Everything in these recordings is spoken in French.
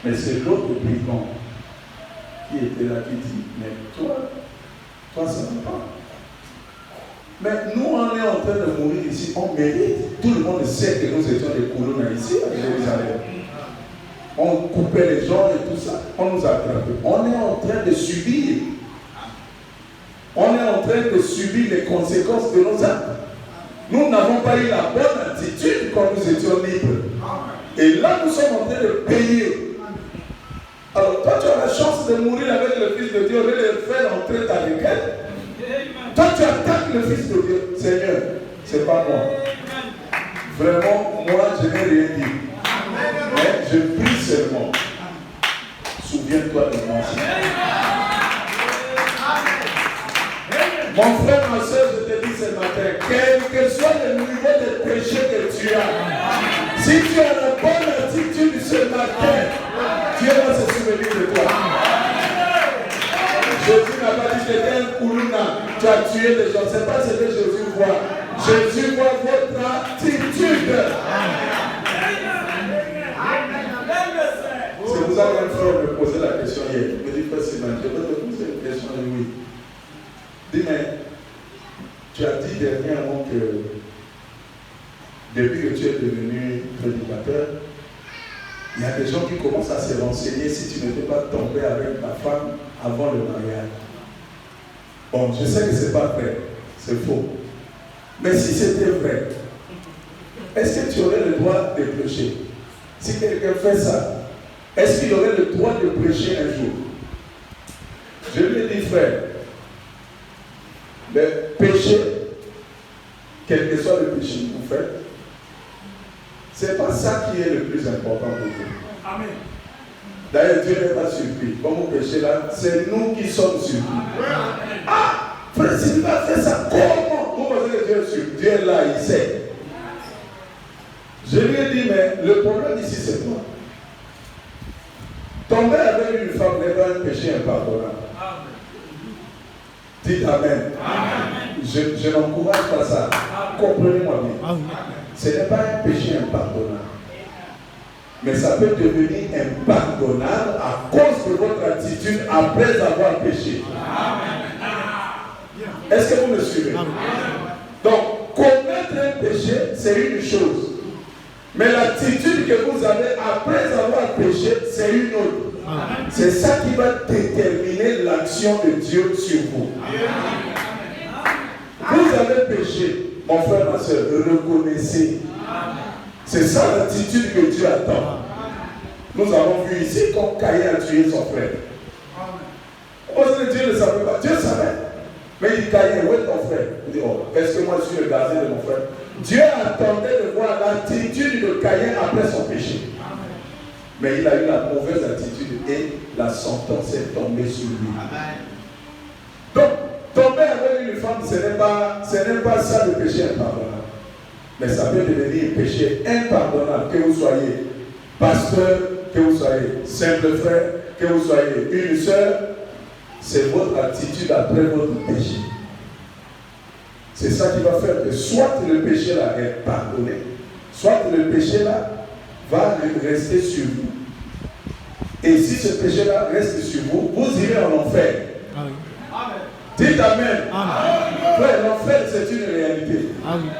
Mais c'est l'autre brigand qui était là qui dit, mais toi ça ne va pas. Mais nous, on est en train de mourir ici, on mérite. Tout le monde sait que nous étions des colons ici à Jérusalem. On coupait les gens et tout ça, on nous a attrapés. On est en train de subir. On est en train de subir les conséquences de nos actes. Nous n'avons pas eu la bonne attitude quand nous étions libres. Et là, nous sommes en train de payer. Alors, toi, tu as la chance de mourir avec le Fils de Dieu, et de le faire entrer dans les quêtes. Toi, tu attaques le Fils de Dieu. Seigneur, c'est pas moi. Vraiment, moi, je n'ai rien dit. Mais je prie seulement. Souviens-toi de moi. Mon frère, ma soeur, je te dis ce matin, quel que soit le niveau de péché que tu as, si tu as la bonne attitude ce matin, Dieu va se souvenir de toi. Jésus n'a pas dit que tu étais un koulouna, tu as tué des gens. Ce n'est pas ce que Jésus voit. Jésus voit votre attitude. C'est pour ça qu'un frère me posait la question hier. Il me dit, Frère Simon, je peux te poser une question? Oui. Dis, mais tu as dit dernièrement que depuis que tu es devenu prédicateur, il y a des gens qui commencent à se renseigner si tu ne peux pas tomber avec ta femme avant le mariage. Bon, je sais que ce n'est pas vrai, c'est faux. Mais si c'était vrai, est-ce que tu aurais le droit de prêcher? Si quelqu'un fait ça, est-ce qu'il aurait le droit de prêcher un jour? Je lui ai dit, frère, le péché, quel que soit le péché que vous faites, ce n'est pas ça qui est le plus important pour vous. Amen. D'ailleurs, Dieu n'est pas surpris. Comme vous péchez là, c'est nous qui sommes surpris. Ah, frère, si tu vas faire ça, comment? Vous pensez que Dieu est surpris? Dieu est là, il sait. Je lui ai dit, mais le problème ici, c'est quoi? Tomber avec une femme n'est pas un péché impardonnable. Dites Amen. Amen. Je n'encourage pas ça. Comprenez-moi bien. Ce n'est pas un péché impardonnable. Mais ça peut devenir impardonnable à cause de votre attitude après avoir péché. Est-ce que vous me suivez? Donc, commettre un péché, c'est une chose. Mais l'attitude que vous avez après avoir péché, c'est une autre. C'est ça qui va déterminer l'action de Dieu sur vous. Vous avez péché, mon frère, ma soeur, reconnaissez. C'est ça l'attitude que Dieu attend. Nous avons vu ici quand Caïn a tué son frère. Parce que Dieu ne savait pas. Dieu savait. Mais il dit, Caïn, où est ton frère? Il dit, oh, est-ce que moi je suis le gardien de mon frère? Dieu attendait de voir l'attitude de Caïn après son péché. Mais il a eu la mauvaise attitude et la sentence est tombée sur lui. Donc, tomber avec une femme, ce n'est pas ça le péché impardonnable. Mais ça peut devenir un péché impardonnable, que vous soyez pasteur, que vous soyez simple frère, que vous soyez une sœur. C'est votre attitude après votre péché. C'est ça qui va faire que soit le péché là est pardonné, soit le péché là va rester sur vous. Et si ce péché là reste sur vous, vous irez en enfer. Amen. Dites Amen. Frère, l'enfer c'est une réalité. Amen.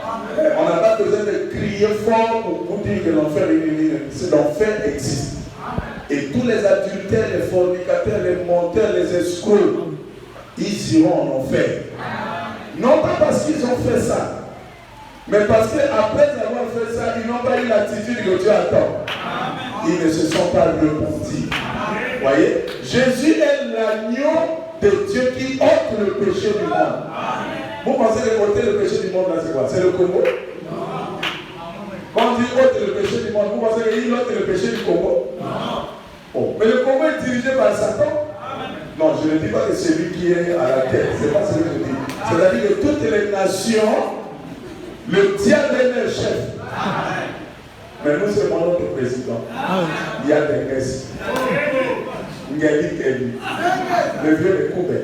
On n'a pas besoin de crier fort pour vous dire que l'enfer existe. Et tous les adultères, les fornicateurs, les menteurs, les escrocs, ils iront en enfer. Non pas parce qu'ils ont fait ça, mais parce qu'après avoir fait ça, ils n'ont pas eu l'attitude que Dieu attend. Ils ne se sont pas repentis. Voyez, Jésus est l'agneau de Dieu qui ôte le péché du monde. Vous pensez que ôter le péché du monde là c'est quoi? C'est le Congo? Quand on dit ôte le péché du monde, vous pensez qu'il ôte le péché du Congo? Oh. Mais le Congo est dirigé par Satan? Non, je ne dis pas que c'est lui qui est à la tête. Ce n'est pas ce que je dis. C'est-à-dire que toutes les nations, le diable est le chef. Mais nous sommes notre président. Il y a des restes. Ngali Kelly. Le vieux de Koubé.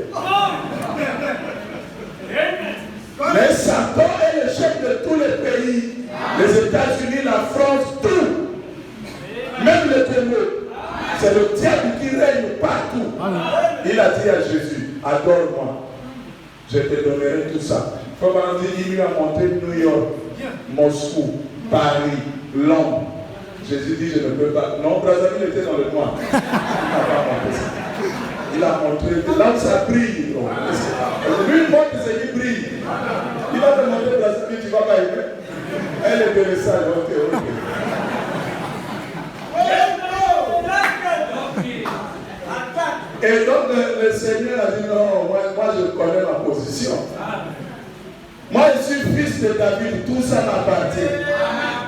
Mais Satan est le chef de tous les pays. Les États-Unis, la France, tout. Même le Congo. C'est dit à Jésus, adore-moi, je te donnerai tout ça. Quand on dit, il lui a montré New York, Moscou, Paris, Londres. Jésus dit, je ne peux pas. Non, Brazzaville était dans le noir. Il n'a pas montré ça. Il a montré, là où ça brille. Lui, il montre ce qui brille. Il va te montrer Brazzaville, tu ne vas pas aimer. Elle est de ça, ok. Et donc le Seigneur a dit non, moi je connais ma position. Moi je suis fils de David, tout ça m'appartient.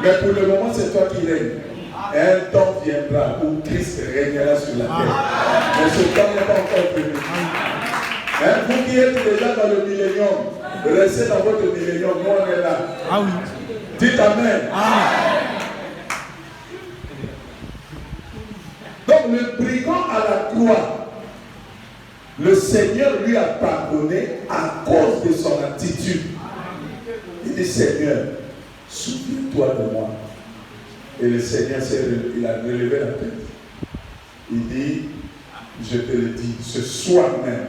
Mais pour le moment c'est toi qui règnes. Un temps viendra où Christ régnera sur la terre. Mais ce temps n'est pas encore venu. Vous qui êtes déjà dans le millénium, restez dans votre millénium, nous on est là. Ah oui. Dites Amen. Donc le brigand à la croix, le Seigneur lui a pardonné à cause de son attitude. Il dit, Seigneur, souviens-toi de moi. Et le Seigneur, il a relevé la tête. Il dit, je te le dis, ce soir même,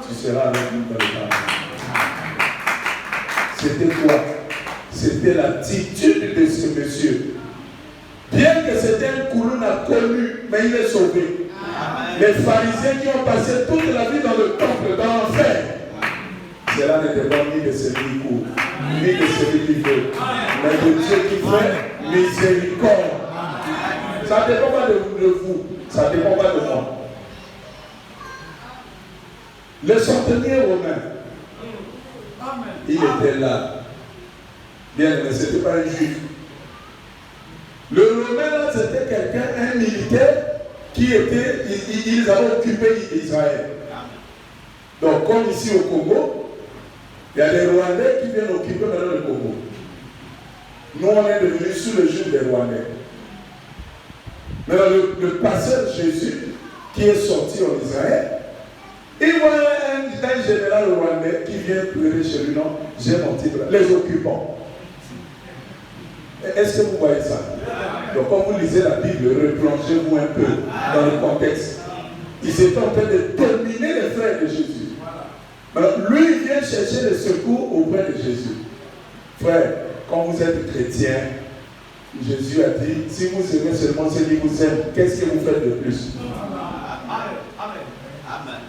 tu seras avec nous dans le paradis. C'était quoi? C'était l'attitude de ce monsieur. Bien que c'était un couloun connu, mais il est sauvé. Les pharisiens qui ont passé toute la vie dans le temple, dans l'enfer, cela n'était pas ni de celui qui court, ni de celui qui veut, mais de Dieu qui fait miséricorde. Ça ne dépend pas de vous, ça ne dépend pas de moi. Le centenier romain, il était là. Bien, mais ce n'était pas un juif. Le romain là, c'était quelqu'un, un militaire qui était, ils avaient occupé Israël. Donc, comme ici au Congo, il y a des Rwandais qui viennent occuper maintenant le Congo. Nous, on est devenus sous le joug des Rwandais. Maintenant, le pasteur Jésus, qui est sorti en Israël, il voit un général rwandais qui vient pleurer chez lui, non, j'ai mon titre, les occupants. Est-ce que vous voyez ça? Donc quand vous lisez la Bible, replongez-vous un peu dans le contexte. Ils étaient en train de terminer les frères de Jésus. Alors lui, il vient chercher le secours auprès de Jésus. Frère, quand vous êtes chrétien, Jésus a dit, si vous aimez seulement ceux qui vous aiment, qu'est-ce que vous faites de plus? Amen.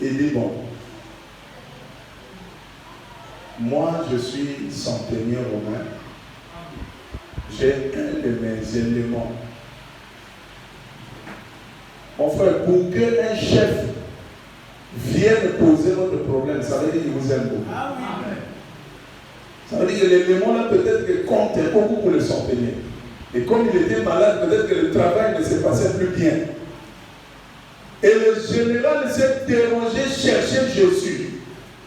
Il dit, bon, moi je suis centenier romain, j'ai un de mes éléments. Mon frère, pour qu'un chef vienne poser votre problème, ça veut dire qu'il vous aime beaucoup. Ça veut dire que l'élément là peut-être que comptait beaucoup pour le centenier. Et comme il était malade, peut-être que le travail ne se passait plus bien. Et le général s'est dérangé chercher Jésus.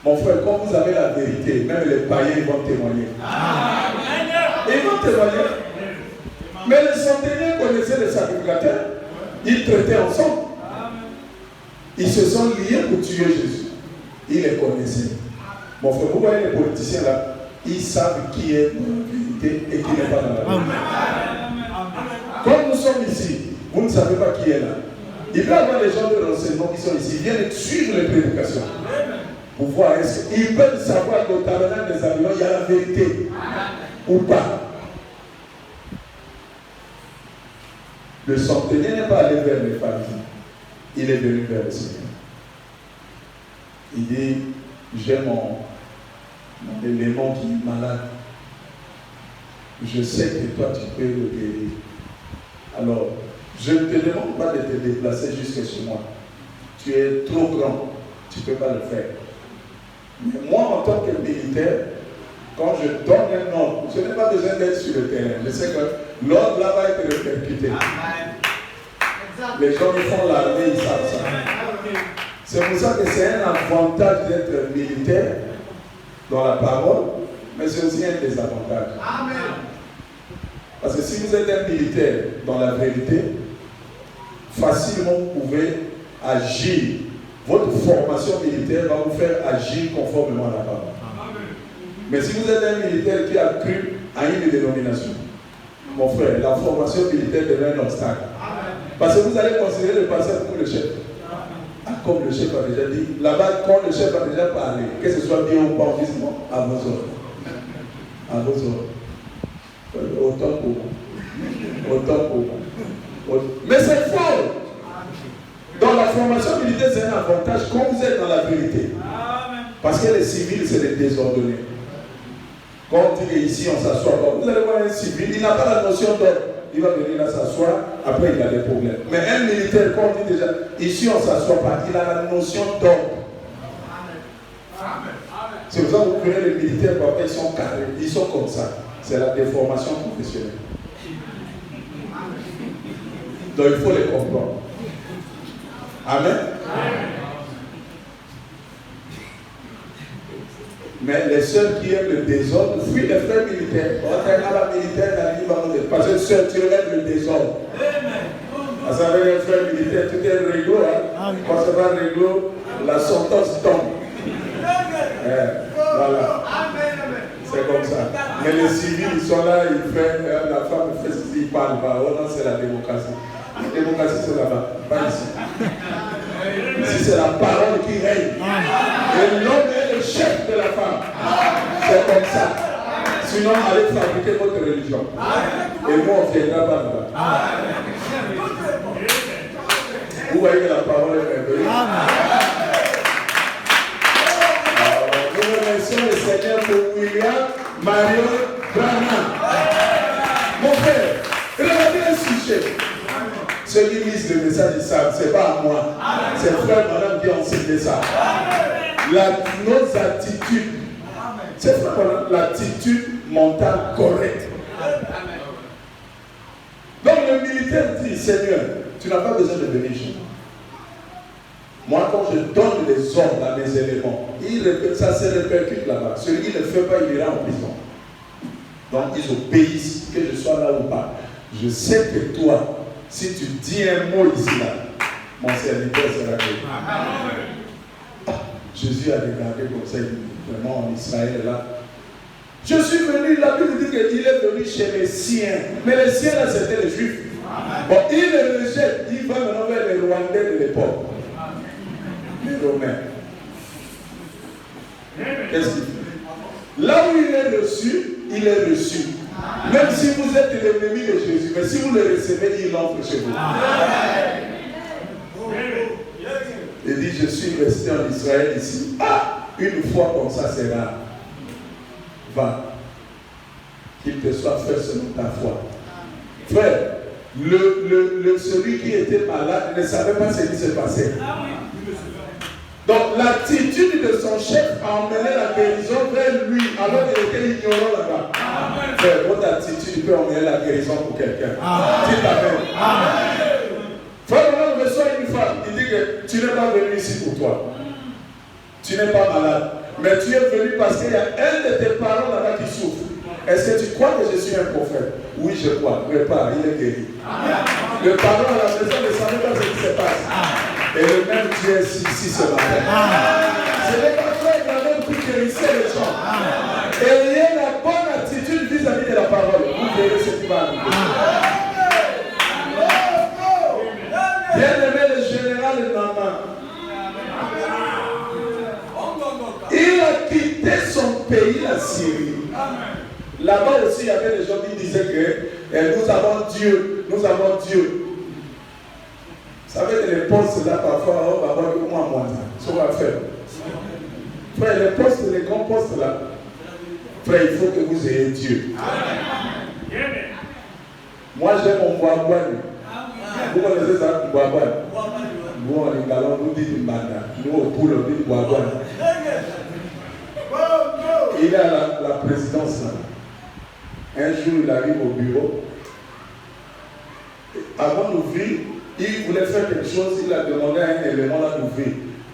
Mon frère, quand vous avez la vérité, même les païens vont témoigner. Ils vont témoigner. Mais les centeniers connaissaient les sacrificateurs. Ils traitaient ensemble. Ils se sont liés pour tuer Jésus. Ils les connaissaient. Mon frère, vous voyez les politiciens là, ils savent qui est dans la vérité et qui n'est pas dans la vérité. Comme nous sommes ici, vous ne savez pas qui est là. Il peut y avoir des gens de renseignement qui sont ici, ils viennent suivre les prédications. Pour voir, est-ce qu'ils peuvent savoir qu'au tabernacle des Babylone, il y a la vérité ou pas. Le centenier n'est pas allé vers les pharisiens. Il est venu vers le Seigneur. Il dit, j'ai mon élément qui est malade. Je sais que toi, tu peux le guérir. Alors, je ne te demande pas de te déplacer jusqu'à chez moi. Tu es trop grand. Tu ne peux pas le faire. Mais moi, en tant que militaire, quand je donne un ordre, je n'ai pas besoin d'être sur le terrain. Je sais que l'ordre là va être répercuté. Les gens qui font l'armée, ils savent ça. C'est pour ça que c'est un avantage d'être militaire dans la parole, mais c'est aussi un désavantage. Parce que si vous êtes un militaire dans la vérité, facilement vous pouvez agir. Votre formation militaire va vous faire agir conformément à la parole. Mais si vous êtes un militaire qui a cru à une dénomination, mon frère, la formation militaire devient un obstacle. Parce que vous allez considérer le pasteur comme le chef. Comme le chef a déjà dit, là-bas, quand le chef a déjà parlé, que ce soit bien ou pas, on dit non, à vos ordres. À vos ordres. Autant pour vous. Autant pour vous. Mais c'est faux. Dans la formation militaire, c'est un avantage quand vous êtes dans la vérité. Parce que les civils, c'est des désordonnés. Quand on dit qu'ici, on s'assoit, vous allez voir un civil, il n'a pas la notion d'ordre. Il va venir là s'asseoir, après il a des problèmes. Mais un militaire, quand on dit déjà, ici on ne s'assoit pas, il a la notion d'ordre. C'est pour ça que vous prenez les militaires, ils sont carrés, ils sont comme ça. C'est la déformation professionnelle. Donc il faut les comprendre. Amen. Mais les sœurs qui aiment le désordre fuient les frères militaires. Parce que sœur, tu aimes le désordre. Parce qu'avec les frères militaires, tout est réglo. Hein? Quand c'est pas réglo, la sentence tombe. Voilà. C'est comme ça. Mais les civils, ils sont là, ils font, la femme fait ce qu'ils parlent pas. Oh non, c'est la démocratie. La démocratie, c'est là-bas, pas ici. Ici, c'est la parole qui règne. Et l'homme est le chef de la femme. C'est comme ça. Sinon, allez fabriquer votre religion. Et nous, on ne viendra pas là-bas. Vous voyez que la parole est merveilleuse. Nous remercions le Seigneur pour William Marion Branham. Mon frère, regardez un sujet. Ceux qui lisent le message, ils savent, ce n'est pas à moi. C'est frère madame qui a enseigné ça. Nos attitudes, c'est l'attitude mentale correcte. Donc le militaire dit, Seigneur, tu n'as pas besoin de venir chez moi. Moi, quand je donne les ordres à mes éléments, ça se répercute là-bas. Celui qui ne le fait pas, il ira en prison. Donc ils obéissent, que je sois là ou pas. Je sais que toi, si tu dis un mot ici, là, mon serviteur sera guéri. Jésus a regardé comme ça, vraiment en Israël là. Je suis venu, la Bible dit qu'il est venu chez les siens. Mais les siens là, c'était les Juifs. Bon, il les rejette, il va maintenant vers les Rwandais de l'époque. Les Romains. Qu'est-ce qu'il fait? Là où il est reçu, il est reçu. Même si vous êtes l'ennemi de Jésus, mais si vous le recevez, il entre chez vous. Il dit, je suis resté en Israël ici. Ah, une fois comme ça, c'est rare. Va. Qu'il te soit fait selon ta foi. Frère, celui qui était malade ne savait pas ce qui se passait. Donc l'attitude de son chef a emmené la guérison vers lui, alors qu'il était ignorant là-bas. Frère, votre attitude peut emmener la guérison pour quelqu'un. Dites amen. Frère, on reçoit une femme, il dit que tu n'es pas venu ici pour toi. Tu n'es pas malade. Mais tu es venu parce qu'il y a un de tes parents là-bas qui souffre. Est-ce que tu crois que je suis un prophète? Oui, je crois. Prépare, il est guéri. Le parent à la maison ne savait pas ce qui se passe. Et le même Dieu est ici ce matin. Ce n'est pas toi qui même qui guérissait les gens. Et ayez la bonne attitude vis-à-vis de la parole. Vous verrez ce qui va arriver. Bien-aimé le général Nama, il a quitté son pays, la Syrie. Là-bas aussi, il y avait des gens qui disaient que nous avons Dieu, nous avons Dieu. Vous savez que les postes là, parfois, on va voir comment à moi, ça va faire. Frère, les postes, les grands postes là, frère, il faut que vous ayez Dieu. Moi, j'aime mon bois-boine. Vous connaissez ça, bois-boine? Nous, on est galons, nous dit Mbanda. Nous, au poule, on dit bois-boine. Il est à la présidence là. Un jour, il arrive au bureau. Avant d'ouvrir, il voulait faire quelque chose, il a demandé à un élément là d'ouvrir.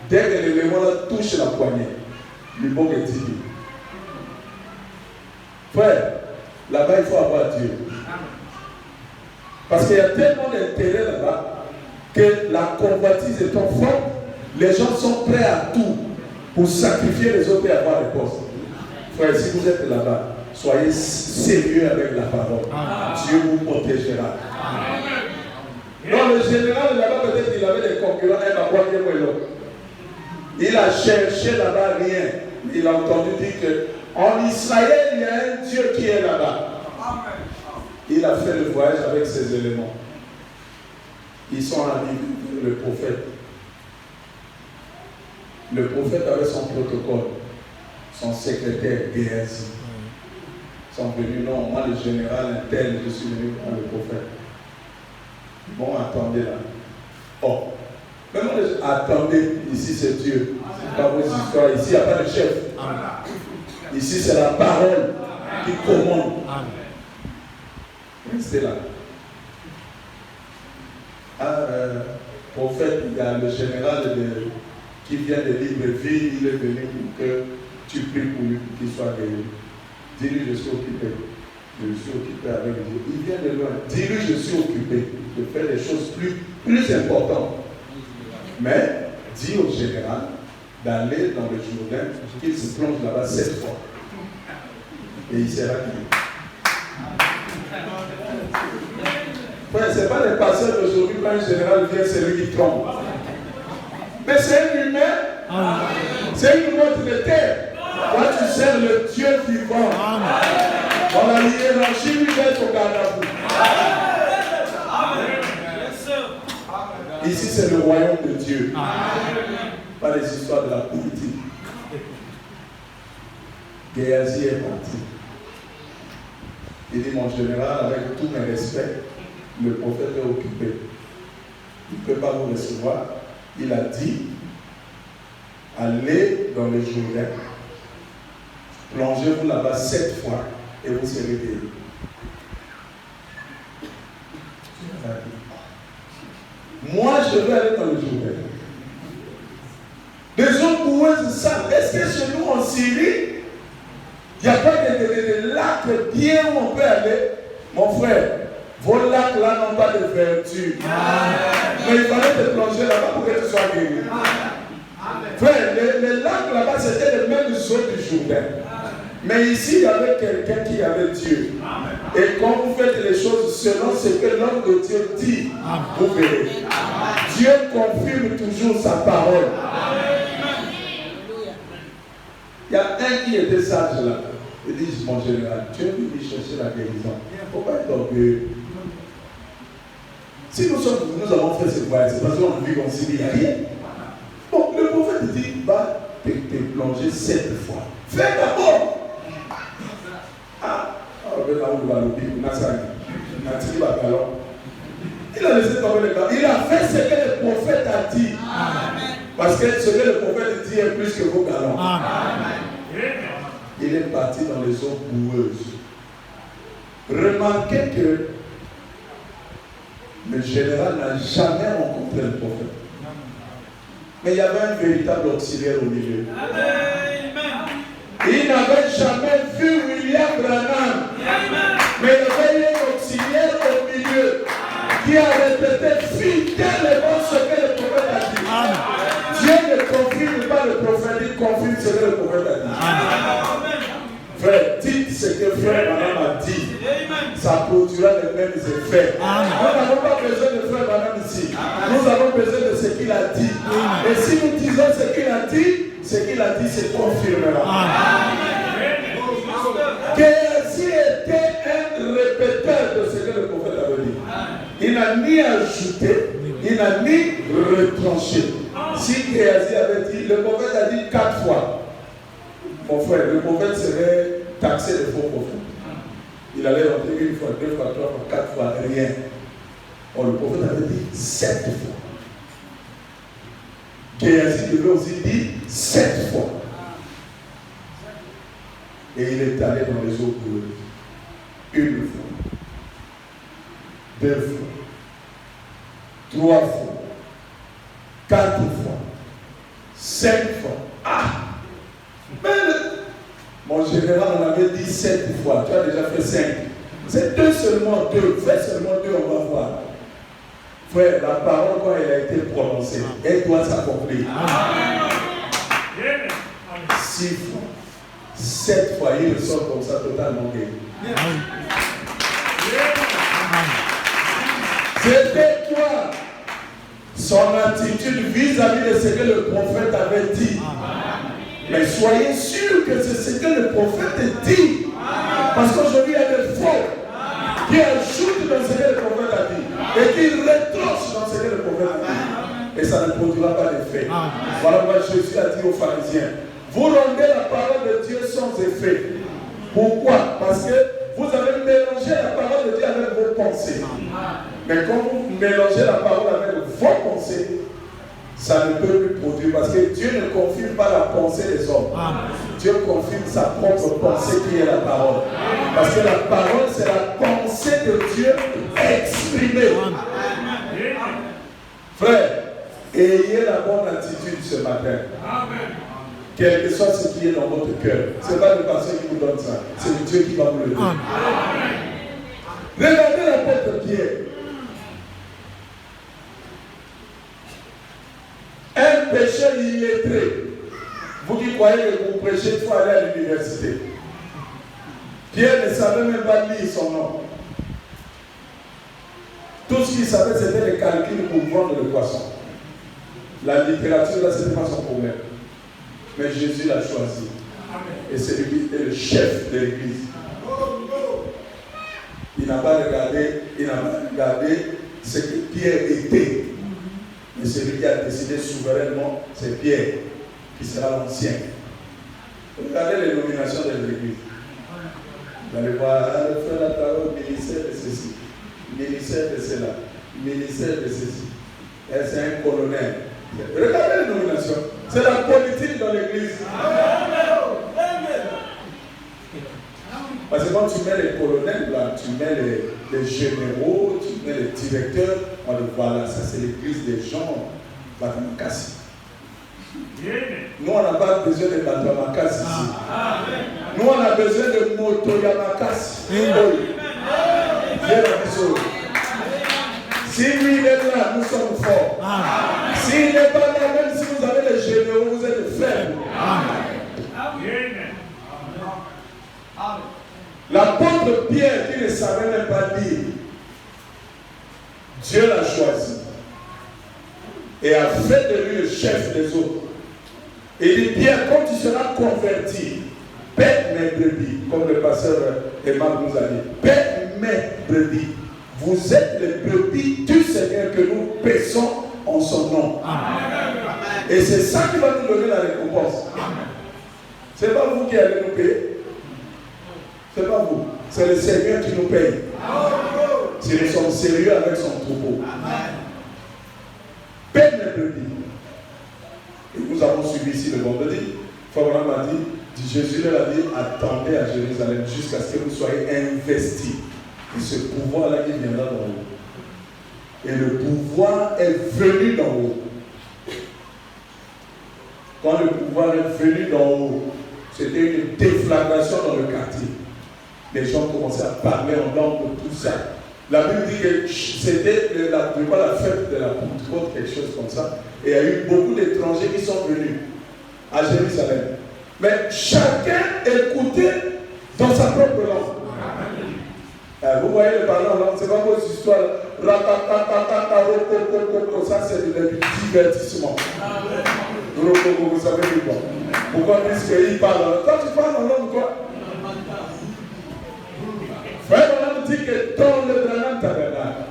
Dès que l'élément là touche la poignée, le bon est dit. Frère, là-bas, il faut avoir Dieu. Parce qu'il y a tellement d'intérêt là-bas que la convoitise étant forte, les gens sont prêts à tout pour sacrifier les autres et avoir des postes. Frère, si vous êtes là-bas, soyez sérieux avec la parole. Dieu vous protégera. Non, le général là-bas, peut-être il avait des concurrents, il a cherché là-bas rien. Il a entendu dire qu'en Israël, il y a un Dieu qui est là-bas. Il a fait le voyage avec ses éléments. Ils sont arrivés vers le prophète. Le prophète avait son protocole, son secrétaire Géasi. Ils sont venus, non, moi le général intel, je suis venu voir le prophète. Bon, attendez là. Oh, mais moi, attendez, ici c'est Dieu. C'est pas vos histoires, ici il n'y a pas de chef. Ici c'est la parole qui commande. Restez là. Prophète, il y a le général qui vient de Libreville, il est venu pour que tu pries pour lui, pour qu'il soit guéri. Dis-lui, je suis occupé. Je suis occupé avec Dieu. Il vient de loin. Dis-lui, je suis occupé. Je fais des choses plus importantes. Mais, dis au général d'aller dans le Jourdain, qu'il se plonge là-bas 7 fois. Et il sera guéri. Ouais, ce n'est pas les pasteurs d'aujourd'hui, quand un général vient, c'est lui qui trompe. Mais c'est un humain. C'est une autre de terre. Toi, tu sers le Dieu vivant. Dans la hiérarchie, lui va être au garde à vous. Ici, c'est le royaume de Dieu. Pas les histoires de la politique. Géasi est parti. Il dit, mon général, avec tous mes respects, le prophète est occupé. Il ne peut pas vous recevoir. Il a dit, allez dans le Jourdain, plongez-vous là-bas 7 fois et vous serez guéris. Moi, je vais aller dans le Jourdain. Les hommes boueuses savent. Est-ce que chez nous en Syrie, il n'y a pas de lacs bien où on peut aller? Mon frère, vos lacs là n'ont pas de vertu. Mais il fallait te plonger là-bas pour que tu sois guéri. Frère, les lacs là-bas, c'était les mêmes eaux du Jourdain. Mais ici, il y avait quelqu'un qui avait Dieu. Et quand vous faites les choses selon ce que l'homme de Dieu dit, vous verrez. Dieu confirme toujours sa parole. Il y a un qui était sage là. Il dit, mon général, tu es venu chercher la guérison. Il ne faut pas être orgueilleux. Si nous avons fait ce voyage, c'est parce qu'on a vu qu'en Syrie, il n'y a rien. Bon, le prophète dit, va te plonger 7 fois. Fais d'abord. Il a laissé tomber le gars. Il a fait ce que le prophète a dit. Parce que ce que le prophète dit est plus que vos galons. Il est parti dans les eaux boueuses. Remarquez que le général n'a jamais rencontré le prophète. Mais il y avait un véritable auxiliaire au milieu. Il n'avait jamais vu William Branham. Mais il y avait un auxiliaire au milieu qui a répété fidèlement ce que le prophète a dit. Dieu ne confirme pas le prophète, il confirme ce que le prophète a dit. Frère, dites ce que frère Branham a dit. Ça produira les mêmes effets. Nous n'avons pas besoin de frère Branham ici. Nous avons besoin de ce qu'il a dit. Et si nous disons ce qu'il a dit se confirmera. Géasi était un répéteur de ce que le prophète avait dit. Il n'a ni ajouté, il n'a ni retranché. Si Géasi avait dit, le prophète a dit 4 fois. Mon frère, le prophète serait taxé de faux prophète. Il allait rentrer 1 fois, 2 fois, 3 fois, 4 fois, rien. Or, le prophète avait dit 7 fois. Géasi devait aussi dire 7 fois. Et il est allé dans les eaux boueuses. 1 fois, 2 fois, 3 fois, 4 fois, 5 fois. Ah! Mais mon général en avait dit 7 fois. Tu as déjà fait 5. C'est 2 seulement, 2. Fais seulement 2, on va voir. Frère, la parole, quand elle a été prononcée, elle doit s'accomplir. 6 fois, 7 fois, il ressort comme ça totalement guéri. C'était toi. son attitude vis-à-vis de ce que le prophète avait dit. Mais soyez sûrs que c'est ce que le prophète dit. Parce qu'aujourd'hui, il y a des faux qui ajoutent dans ce que le prophète a dit et qui retranchent dans ce que le prophète a dit. Et ça ne produira pas d'effet. Voilà pourquoi Jésus a dit aux pharisiens, vous rendez la parole de Dieu sans effet. Pourquoi? Parce que vous avez mélangé la parole de Dieu avec vos pensées. Mais quand vous mélangez la parole avec vos pensées, ça ne peut plus produire. Parce que Dieu ne confirme pas la pensée des hommes. Dieu confirme sa propre pensée qui est la parole. Parce que la parole, c'est la pensée de Dieu exprimée. Frère, ayez la bonne attitude ce matin. Quel que soit ce qui est dans votre cœur. Ce n'est pas le pasteur qui vous donne ça. C'est Dieu qui va vous le donner. Regardez l'apôtre Pierre. Un pécheur illettré. Vous qui croyez que vous prêchez, il faut aller à l'université. Pierre ne savait même pas lire son nom. Tout ce qu'il savait, c'était les calculs pour vendre le poisson. La littérature, là, ce n'était pas son problème. Mais Jésus l'a choisi. Et c'est lui qui est le chef de l'église. Il n'a pas regardé ce que Pierre était. Mais celui qui a décidé souverainement, c'est Pierre, qui sera l'ancien. Regardez les nominations de l'église. Vous allez voir, faire la parole, ministère de ceci, ministère de cela, ministère de ceci. Et c'est un colonel. Regardez les nominations. C'est la politique dans l'église. Parce que quand tu mets les colonels, là, tu mets les généraux, tu mets les directeurs, on dit voilà, ça c'est l'église des gens Batamakasi. Nous on n'a pas besoin de Batamakasi ici. Nous on a besoin de Motoyamakasi. Viens la chose. Si lui il est là, nous sommes forts. S'il n'est pas là, même si vous avez les généraux, vous êtes faibles. L'apôtre Pierre, qui ne savait même pas lire, Dieu l'a choisi et a fait de lui le chef des autres. Et il dit, Pierre, quand tu seras converti, paie mes brebis, comme le pasteur Emmanuel nous a dit, paie mes brebis. Vous êtes les brebis du Seigneur que nous paissons en son nom. Amen. Et c'est ça qui va nous donner la récompense. Ce n'est pas vous qui allez nous payer. Ce n'est pas vous. C'est le Seigneur qui nous paye. Si nous sommes sérieux avec son troupeau. Paie mes brebis. Et nous avons suivi ici le vendredi. Fabraham a dit, Jésus leur a dit, attendez à Jérusalem jusqu'à ce que vous soyez investis. Et ce pouvoir-là, il viendra d'en haut. Et le pouvoir est venu d'en haut. Quand le pouvoir est venu d'en haut, c'était une déflagration dans le quartier. Les gens commençaient à parler en langue, tout ça. La Bible dit que c'était la fête de la Pentecôte, quelque chose comme ça. Et il y a eu beaucoup d'étrangers qui sont venus à Jérusalem. Mais chacun écoutait dans sa propre langue. Vous voyez le parler en langue, c'est pas vos histoires. Ça c'est du divertissement. Vous savez quoi? Pourquoi puisqu'il parle? Quand tu parles en langue, quoi? Frère, on dit que dans le Branham Tabernacle,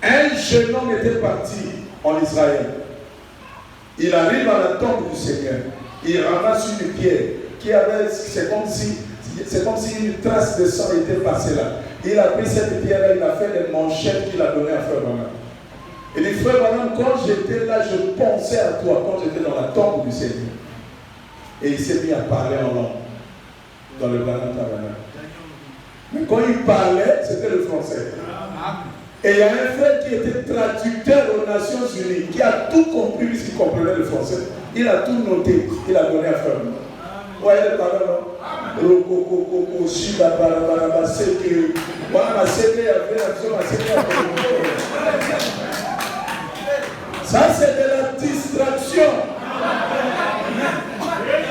un jeune homme était parti en Israël. Il arrive à la tombe du Seigneur. Il ramasse une pierre qui avait, c'est comme si une trace de sang était passée là. Il a pris cette pierre-là, il a fait des manchettes qu'il a données à Frère Branham. Il dit, Frère Branham, quand j'étais là, je pensais à toi, quand j'étais dans la tombe du Seigneur. Et il s'est mis à parler en langue dans le Branham Tabernacle. Mais quand il parlait, c'était le français. Et il y a un frère qui était traducteur aux Nations Unies, qui a tout compris puisqu'il comprenait le français. Il a tout noté, il a donné à Frère Branham. Vous voyez les paroles, non? Ça c'est de la distraction.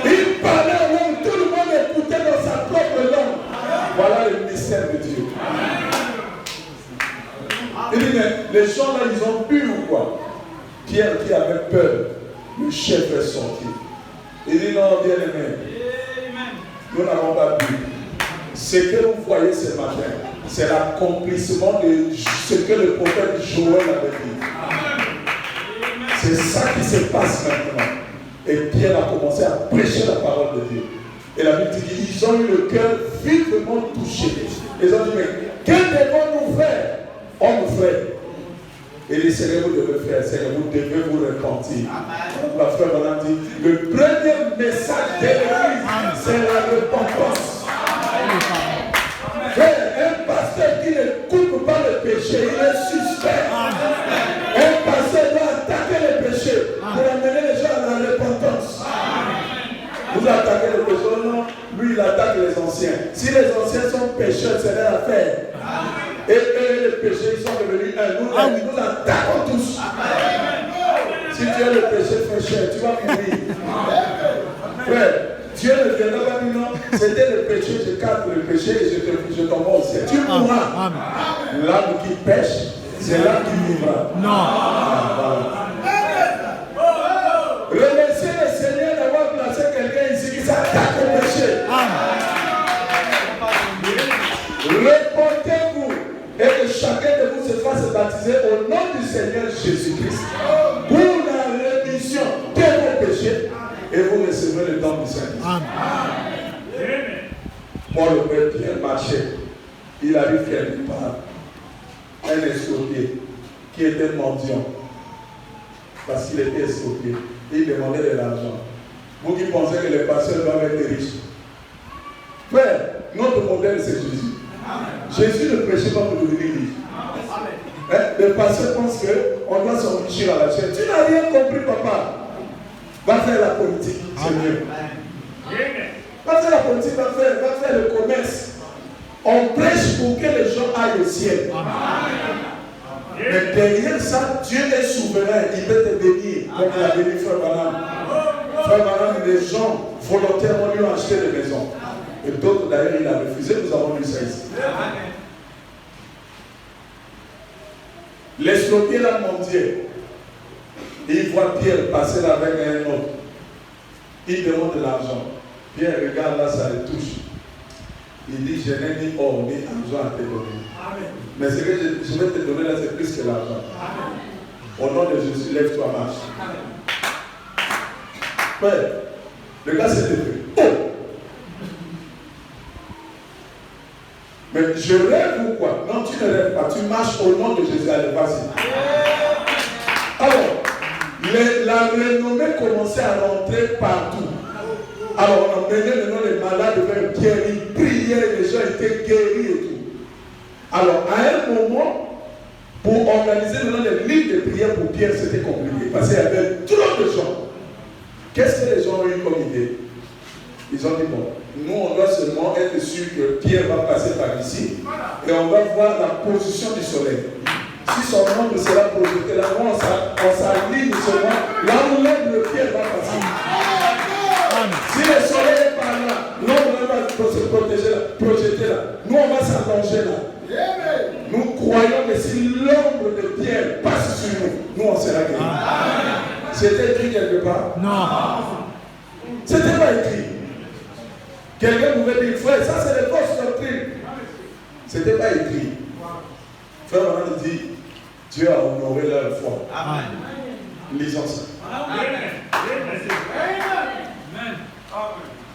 Il parlait en langue, tout le monde écoutait dans sa propre langue. Voilà le mystère de Dieu. Il dit, mais Les gens là, ils ont bu ou quoi? Pierre qui avait peur, le chef est sorti. Il dit non, bien aimé, nous n'avons pas bu. Ce que vous voyez ce matin, c'est l'accomplissement de ce que le prophète Joël avait dit. C'est ça qui se passe maintenant. Et Pierre a commencé à prêcher la parole de Dieu. Et la Bible dit qu'ils ont eu le cœur vivement touché. Ils ont dit, mais que devons-nous faire? Homme frère. Et les Seigneur, vous devez faire, Seigneur, vous devez vous repentir. La frère Madame dit, le premier message de l'Église, c'est la repentance. Frère, un pasteur qui ne coupe pas le péché, il est suspect. Un pasteur doit attaquer le péché pour amener les gens à la repentance. Vous attaquez le péché, non? Lui, il attaque les anciens. Si les anciens sont pécheurs, c'est leur affaire. Et eux, les péchés, ils sont devenus un. Nous attaquons tous. Si tu as le péché pécheur, tu vas mourir. Frère, Dieu ne viendra pas dire non, c'était le péché, je capte le péché et je tombe au ciel. Tu mourras. L'âme qui pêche, c'est l'âme qui vivra. Non. Remerciez le Seigneur d'avoir placé quelqu'un ici qui s'attaque au péché. Reportez-vous et que chacun de vous se fasse baptiser au nom du Seigneur Jésus-Christ pour la rémission de vos péchés et vous recevrez le don du Saint-Esprit. Moi, le Père Pierre marchait. Il arrive quelque part. Un escroquier qui était mendiant parce qu'il était escroquier. Il demandait de l'argent. Vous qui pensez que les pasteurs doivent être riches. Frère, notre modèle c'est Jésus. Jésus ne prêchait pas pour devenir riche. Les pasteurs pensent qu'on doit s'enrichir à la chaîne. Tu n'as rien compris, papa. Va faire la politique, c'est mieux. Va faire la politique, va faire le commerce. On prêche pour que les gens aillent au ciel. Mais derrière ça, Dieu est souverain. Il peut te bénir, comme il a béni Frère Branham. Frère Branham, les gens volontairement lui ont acheté des maisons. Et d'autres d'ailleurs, il a refusé. Nous avons lu ça ici. L'escroquier l'a mendié. Il voit Pierre passer là avec un autre. Il demande de l'argent. Pierre regarde là, ça le touche. Il dit, je n'ai ni or ni argent à te donner. Mais ce que je vais te donner là, c'est plus que l'argent. Au nom de Jésus, lève-toi, marche. Frère, le gars s'est levé. Oh! Mais je rêve ou quoi? Non, tu ne rêves pas. Tu marches au nom de Jésus. Allez, vas-y. Alors, la renommée commençait à rentrer partout. Alors, on emmenait maintenant les malades vers Pierre. Ils priaient, les gens étaient guéris et tout. Alors, à un moment, pour organiser maintenant les lignes de prière pour Pierre, c'était compliqué. Parce qu'il y avait trop de gens. Qu'est-ce que les gens ont eu comme idée? Ils ont dit, bon, nous, on doit seulement être sûr que Pierre va passer par ici. Et on va voir la position du soleil. Si son ombre sera projeté là, on s'aligne seulement là où l'ombre de Pierre va passer. Si le soleil est par là, l'ombre va se projeter là. Nous, on va s'allonger là. Nous croyons que si l'ombre de Pierre passe sur nous, nous, on sera guéris. C'était écrit quelque part? Non. C'était pas écrit. Quelqu'un pouvait dire, frère, ça c'est les fausses doctrines. C'était pas écrit. Frère Maman dit, Dieu a honoré leur foi. Amen. Lisons ça.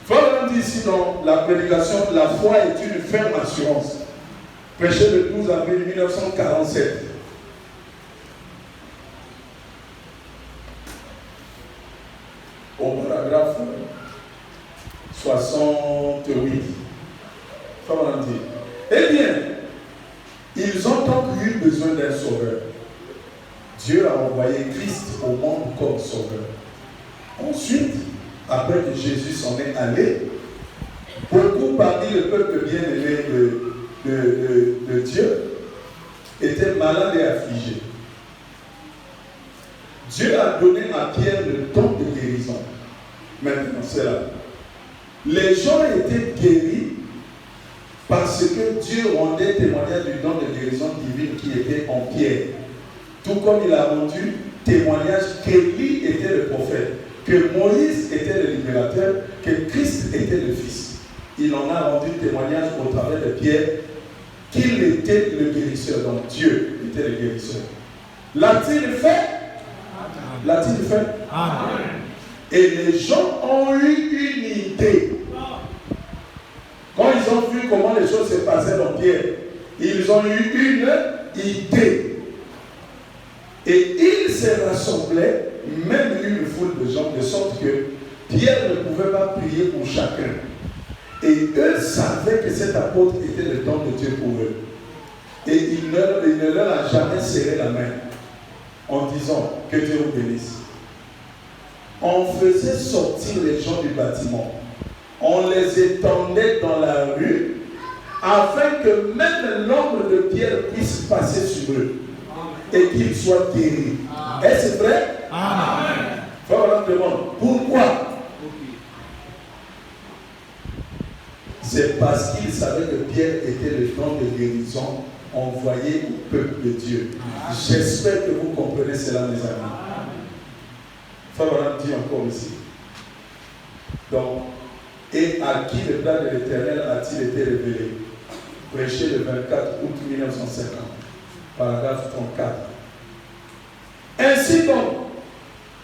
Frère Maman dit ici dans la prédication, la foi est une ferme assurance. Prêché le 12 avril 1947. Au paragraphe 68. Frère Maman dit, eh bien, ils ont donc eu besoin d'un sauveur. Dieu a envoyé Christ au monde comme sauveur. Ensuite, après que Jésus s'en est allé, beaucoup parmi le peuple bien-aimé de Dieu étaient malades et affligés. Dieu a donné à Pierre le don de guérison. Maintenant, c'est là. Les gens étaient guéris parce que Dieu rendait témoignage du don de guérison divine qui était en Pierre. Tout comme il a rendu témoignage qu'Élie était le prophète, que Moïse était le libérateur, que Christ était le Fils. Il en a rendu témoignage au travers de Pierre qu'il était le guérisseur. Donc Dieu était le guérisseur. L'a-t-il fait? L'a-t-il fait? Amen. Et les gens ont eu une idée. Quand ils ont vu comment les choses se passaient dans Pierre, ils ont eu une idée. Et ils se rassemblaient, même une foule de gens, de sorte que Pierre ne pouvait pas prier pour chacun. Et eux savaient que cet apôtre était le don de Dieu pour eux. Et il ne leur a jamais serré la main en disant que Dieu vous bénisse. On faisait sortir les gens du bâtiment. On les étendait dans la rue afin que même l'ombre de Pierre puisse passer sur eux et qu'ils soient guéris. Est-ce vrai? Amen. Frère, on demande pourquoi? C'est parce qu'ils savaient que Pierre était le don de guérison envoyé au peuple de Dieu. J'espère que vous comprenez cela, mes amis. Frère, on dit encore ici. Donc, et à qui le plan de l'Éternel a-t-il été révélé? Prêché le 24 août 1950, paragraphe 34. Ainsi donc,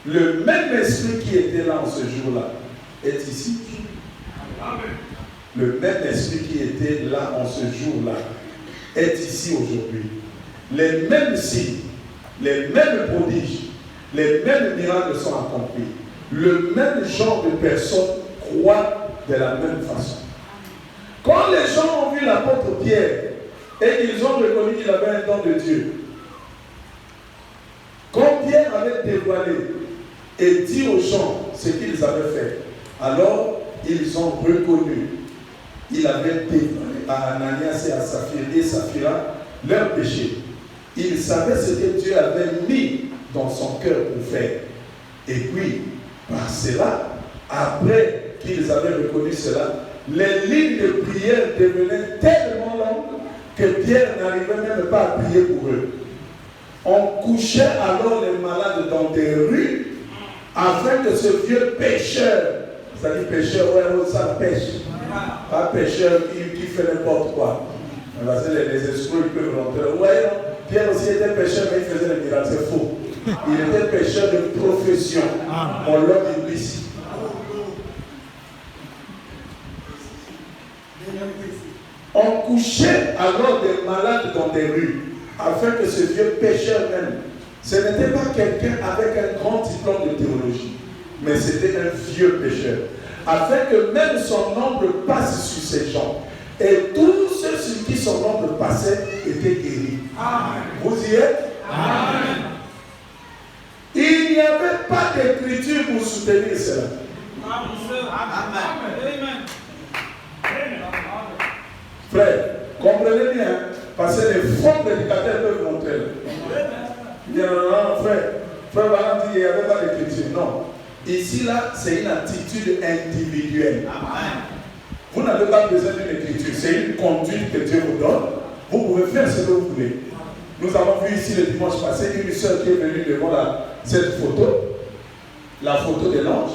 le même esprit qui était là en ce jour-là est ici. Amen. Le même esprit qui était là en ce jour-là est ici aujourd'hui. Les mêmes signes, les mêmes prodiges, les mêmes miracles sont accomplis. Le même genre de personnes croient de la même façon. Quand les gens ont vu l'apôtre Pierre et qu'ils ont reconnu qu'il avait un don de Dieu, quand Pierre avait dévoilé et dit aux gens ce qu'ils avaient fait, alors ils ont reconnu qu'il avait dévoilé à Ananias et à Saphira leur péché. Ils savaient ce que Dieu avait mis dans son cœur pour faire. Et puis, par cela, après qu'ils avaient reconnu cela, les lignes de prière devenaient tellement longues que Pierre n'arrivait même pas à prier pour eux. On couchait alors les malades dans des rues afin que ce vieux pécheur, c'est-à-dire pécheur, ouais, ça pêche, pas pécheur qui fait n'importe quoi. Parce que les esprits peuvent rentrer. Ouais, non, Pierre aussi était pécheur, mais il faisait des miracles, c'est faux. Il était pécheur de profession. On l'a dit ici. On couchait alors des malades dans des rues, afin que ce vieux pécheur même, ce n'était pas quelqu'un avec un grand diplôme de théologie, mais c'était un vieux pécheur, afin que même son ombre passe sur ces gens. Et tous ceux sur qui son ombre passait étaient guéris. Amen. Vous y êtes? Amen. Il n'y avait pas d'écriture pour soutenir cela. Amen. Frère, comprenez bien, parce que les faux prédicateurs peuvent montrer. Il y a un frère Balam dit qu'il n'y avait pas d'écriture. Non. Ici, là, c'est une attitude individuelle. Amen. Vous n'avez pas besoin d'une écriture, c'est une conduite que Dieu vous donne. Vous pouvez faire ce que vous voulez. Nous avons vu ici le dimanche passé une soeur qui est venue devant cette photo, la photo de l'ange.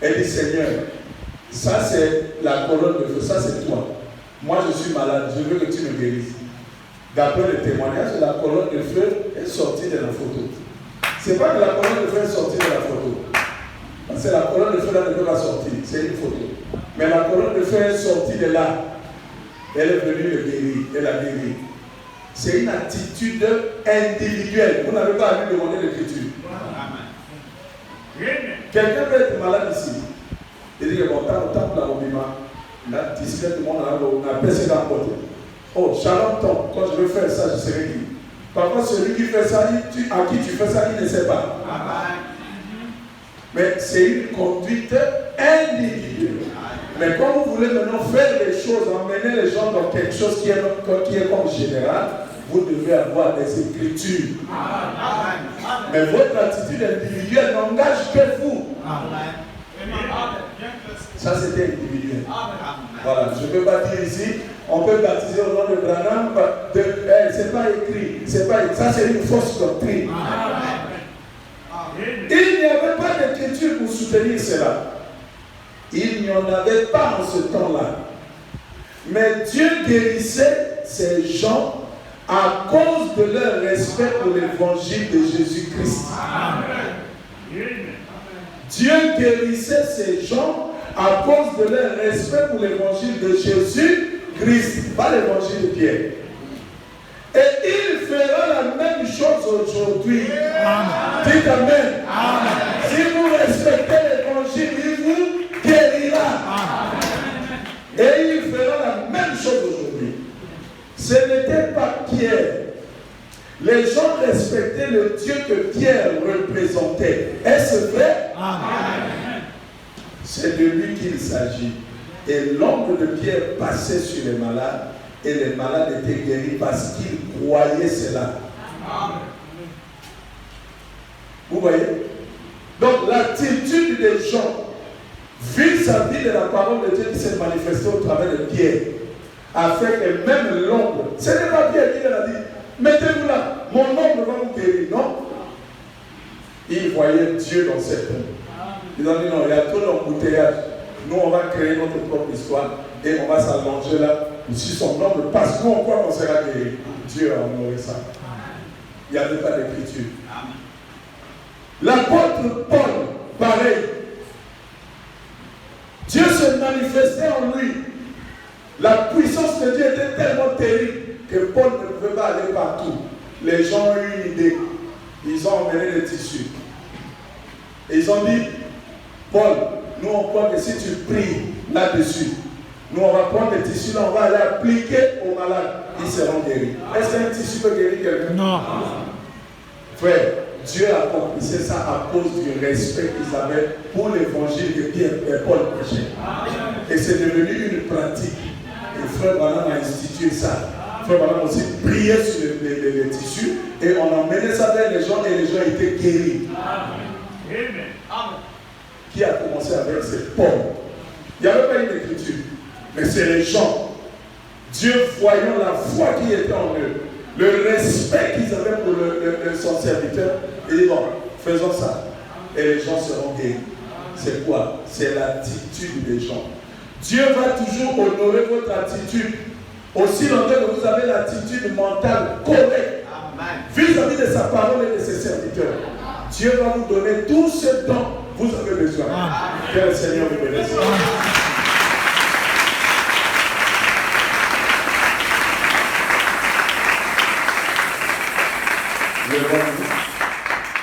Elle dit, Seigneur, ça c'est la colonne de feu, ça c'est toi. Moi je suis malade, je veux que tu me guérisses. D'après le témoignage, la colonne de feu est sortie de la photo. Ce n'est pas que la colonne de feu est sortie de la photo. Parce que la colonne de feu là ne peut pas sortir, c'est une photo. Mais la colonne de feu est sortie de là. Elle est venue le guérir, elle a guéri. C'est une attitude individuelle. Vous n'avez pas à lui demander l'écriture. Quelqu'un peut être malade ici. Il dit que bon, tape la robima. Là, discrètement, on a baissé la porte. Oh, shalom, quand je veux faire ça, je serai qui? Parfois, celui qui fait ça, à qui tu fais ça, il ne sait pas. Mais c'est une conduite individuelle. Mais quand vous voulez maintenant faire les choses, emmener les gens dans quelque chose qui est comme général, vous devez avoir des écritures. Mais votre attitude individuelle n'engage que vous. Ça, c'était individuel. Voilà, je ne peux pas dire ici, on peut baptiser au nom de Branham, c'est pas écrit. C'est pas, ça, c'est une fausse doctrine. Il n'y avait pas d'écriture pour soutenir cela. Il n'y en avait pas en ce temps-là. Mais Dieu guérissait ces gens à cause de leur respect pour l'évangile de Jésus-Christ. Dieu guérissait ces gens à cause de leur respect pour l'évangile de Jésus-Christ, pas l'évangile de Pierre. Et il fera la même chose aujourd'hui. Dites Amen. Amen. Si vous respectez l'évangile, il vous guérira. Amen. Et il fera la même chose aujourd'hui. Ce n'était pas Pierre. Les gens respectaient le Dieu que Pierre représentait. Est-ce vrai? Amen. C'est de lui qu'il s'agit. Et l'ombre de Pierre passait sur les malades. Et les malades étaient guéris parce qu'ils croyaient cela. Amen. Vous voyez? Donc l'attitude des gens vis-à-vis de la parole de Dieu qui s'est manifestée au travers de Pierre a fait que même l'ombre, ce n'est pas Pierre qui l'a dit, mettez-vous là, mon ombre va vous guérir. Non. Ils voyaient Dieu dans cette ombre. Ils ont dit non, il y a trop d'embouteillage. Nous, on va créer notre propre histoire et on va s'allonger là. Si son ombre passe, nous on croit qu'on sera guéri. Dieu a honoré ça. Il n'y avait pas d'écriture. L'apôtre Paul, pareil. Dieu se manifestait en lui. La puissance de Dieu était tellement terrible que Paul ne pouvait pas aller partout. Les gens ont eu une idée. Ils ont emmené des tissus. Et ils ont dit, Paul, nous on croit que si tu pries là-dessus, nous, on va prendre les tissus, là, on va aller appliquer aux malades. Ils seront guéris. Est-ce qu'un tissu peut guérir quelqu'un? Non. Frère, Dieu a accomplissait ça à cause du respect qu'ils avaient pour l'évangile que Pierre et Paul prêchaient. Et c'est devenu une pratique. Et Frère Branham a institué ça. Frère Branham aussi priait sur les tissus et on emmenait ça vers les gens et les gens étaient guéris. Amen. Qui a commencé avec? C'est Paul. Il n'y avait pas une écriture. Mais c'est les gens, Dieu voyant la foi qui était en eux, le respect qu'ils avaient pour son serviteur, il dit bon, faisons ça. Et les gens seront guéris. C'est quoi? C'est l'attitude des gens. Dieu va toujours honorer votre attitude. Aussi longtemps que vous avez l'attitude mentale correcte vis-à-vis de sa parole et de ses serviteurs. Dieu va vous donner tout ce dont vous avez besoin. Que le Seigneur vous bénisse. Le